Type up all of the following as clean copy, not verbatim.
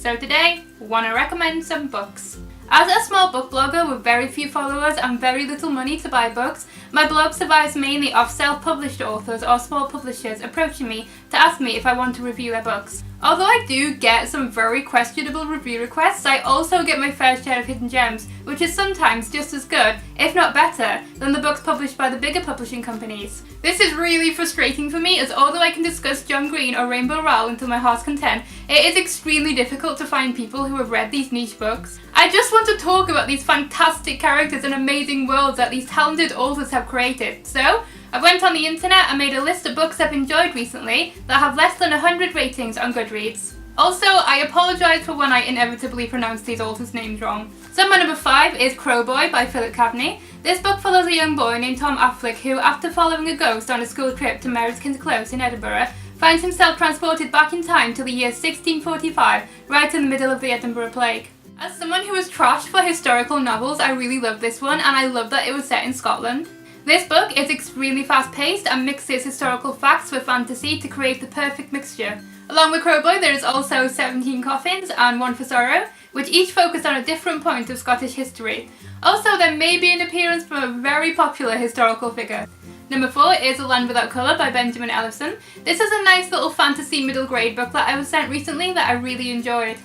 So today, we want to recommend some books. As a small book blogger with very few followers and very little money to buy books, my blog survives mainly off self-published authors or small publishers approaching me to ask me if I want to review their books. Although I do get some very questionable review requests, I also get my fair share of hidden gems, which is sometimes just as good, if not better, than the books published by the bigger publishing companies. This is really frustrating for me, as although I can discuss John Green or Rainbow Rowell until my heart's content, it is extremely difficult to find people who have read these niche books. I just want to talk about these fantastic characters and amazing worlds that these talented authors have created. So, I went on the internet and made a list of books I've enjoyed recently that have less than 100 ratings on Goodreads. Also, I apologise for when I inevitably pronounce these authors' names wrong. So my number 5 is Crowboy by Philip Cavney. This book follows a young boy named Tom Affleck who, after following a ghost on a school trip to Merriskins Close in Edinburgh, finds himself transported back in time to the year 1645, right in the middle of the Edinburgh Plague. As someone who was trashed for historical novels, I really loved this one, and I love that it was set in Scotland. This book is extremely fast-paced and mixes historical facts with fantasy to create the perfect mixture. Along with Crowboy, there is also 17 Coffins and One for Sorrow, which each focus on a different point of Scottish history. Also, there may be an appearance from a very popular historical figure. Number 4 is The Land Without Colour by Benjamin Ellison. This is a nice little fantasy middle grade book that I was sent recently that I really enjoyed.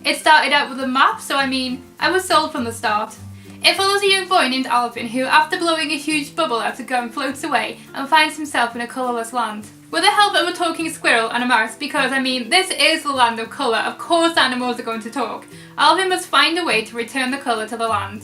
It started out with a map, so I was sold from the start. It follows a young boy named Alvin who, after blowing a huge bubble out of gum, floats away and finds himself in a colourless land. With the help of a talking squirrel and a mouse, because this is the land of colour, of course animals are going to talk, Alvin must find a way to return the colour to the land.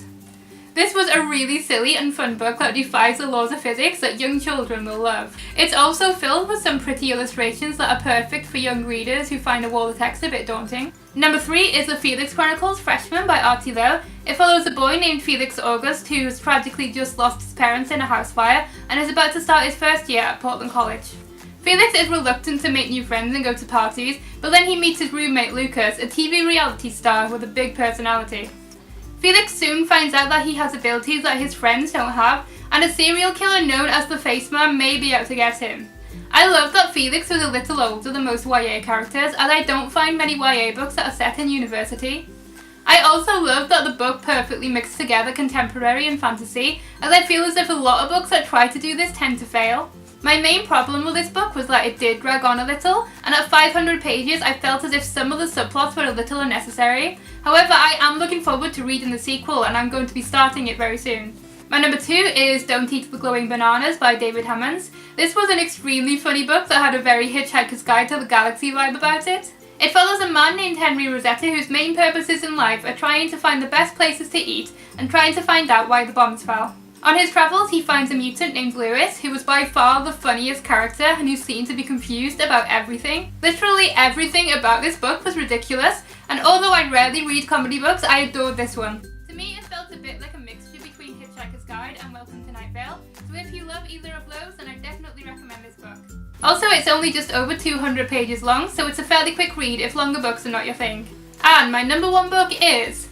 This was a really silly and fun book that defies the laws of physics that young children will love. It's also filled with some pretty illustrations that are perfect for young readers who find a wall of text a bit daunting. Number 3 is The Felix Chronicles Freshman by Artie Lowe. It follows a boy named Felix August who has tragically just lost his parents in a house fire and is about to start his first year at Portland College. Felix is reluctant to make new friends and go to parties, but then he meets his roommate Lucas, a TV reality star with a big personality. Felix soon finds out that he has abilities that his friends don't have, and a serial killer known as the Faceman may be out to get him. I love that Felix was a little older than most YA characters, as I don't find many YA books that are set in university. I also love that the book perfectly mixed together contemporary and fantasy, as I feel as if a lot of books that try to do this tend to fail. My main problem with this book was that it did drag on a little, and at 500 pages I felt as if some of the subplots were a little unnecessary. However, I am looking forward to reading the sequel and I'm going to be starting it very soon. My number 2 is Don't Eat the Glowing Bananas by David Hammons. This was an extremely funny book that had a very Hitchhiker's Guide to the Galaxy vibe about it. It follows a man named Henry Rosetta whose main purposes in life are trying to find the best places to eat and trying to find out why the bombs fell. On his travels, he finds a mutant named Lewis, who was by far the funniest character and who seemed to be confused about everything. Literally everything about this book was ridiculous, and although I rarely read comedy books, I adored this one. To me, it felt a bit like a mixture between Hitchhiker's Guide and Welcome to Night Vale, so if you love either of those, then I definitely recommend this book. Also, it's only just over 200 pages long, so it's a fairly quick read if longer books are not your thing. And my number 1 book is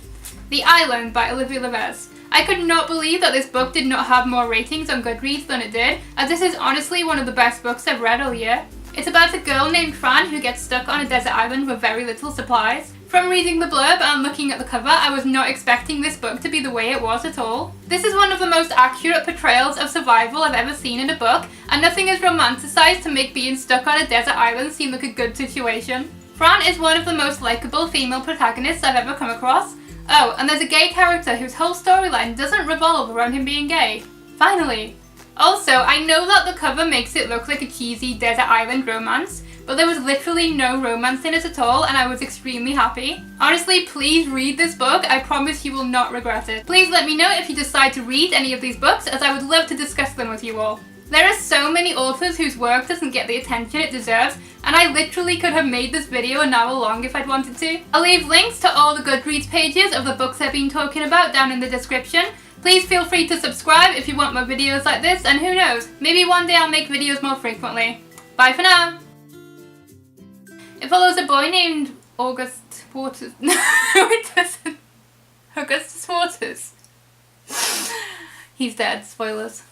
The Island by Olivia Levez. I could not believe that this book did not have more ratings on Goodreads than it did, as this is honestly one of the best books I've read all year. It's about a girl named Fran who gets stuck on a desert island with very little supplies. From reading the blurb and looking at the cover, I was not expecting this book to be the way it was at all. This is one of the most accurate portrayals of survival I've ever seen in a book, and nothing is romanticised to make being stuck on a desert island seem like a good situation. Fran is one of the most likeable female protagonists I've ever come across. Oh, and there's a gay character whose whole storyline doesn't revolve around him being gay. Finally! Also, I know that the cover makes it look like a cheesy desert island romance, but there was literally no romance in it at all and I was extremely happy. Honestly, please read this book, I promise you will not regret it. Please let me know if you decide to read any of these books, as I would love to discuss them with you all. There are so many authors whose work doesn't get the attention it deserves, and I literally could have made this video an hour long if I'd wanted to. I'll leave links to all the Goodreads pages of the books I've been talking about down in the description. Please feel free to subscribe if you want more videos like this, and who knows, maybe one day I'll make videos more frequently. Bye for now! It follows a boy named August Waters. No, it doesn't. Augustus Waters. He's dead, spoilers.